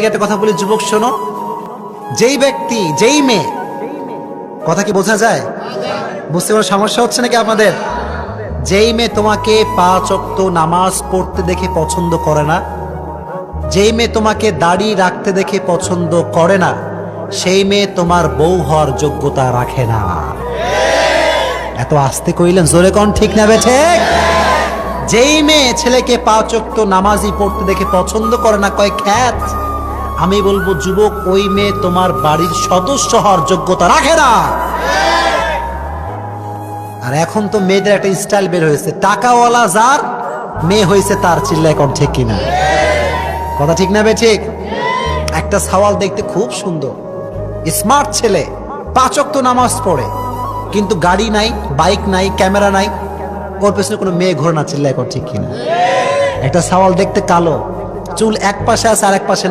একটা কথা বলি যুবক, শোনো, যেই ব্যক্তি, যেই মেয়ে, কথা কি বোঝা যায়? বুঝতে কোনো সমস্যা হচ্ছে নাকি আপনাদের? যেই মেয়ে তোমাকে 5 ওয়াক্ত নামাজ পড়তে দেখে পছন্দ করে না, যেই মেয়ে তোমাকে দাড়ি রাখতে দেখে পছন্দ করে না, সেই মেয়ে তোমার বউ হওয়ার যোগ্যতা রাখে না। এত আস্তে কইলেন, জোরে কোন ঠিক না বেঠে? যেই মেয়ে ছেলেকে 5 ওয়াক্ত নামাজি পড়তে দেখে পছন্দ করে না, কয় খ্যাত, আমি বলবো যুবক, ওই মেয়ে তোমার বাড়ির সদস্য হওয়ার যোগ্যতা রাখে না। আর এখন তো মেয়েদের একটা স্টাইল বের হয়েছে, টাকাওয়ালা যার মেয়ে হয়েছে তার। চিল্লা এখন ঠিক কিনা? কথা ঠিক না বে ঠিক? একটা সওয়াল দেখতে খুব সুন্দর, স্মার্ট ছেলে, 5 ওয়াক্ত নামাজ পড়ে, কিন্তু গাড়ি নাই, বাইক নাই, ক্যামেরা নাই, ওর পেছনে কোনো মেয়ে ঘোরে না। চিল্লা এখন ঠিক কিনা? একটা সওয়াল দেখতে কালো, চুল এক পাশে আছে আর এক পাশে নাই।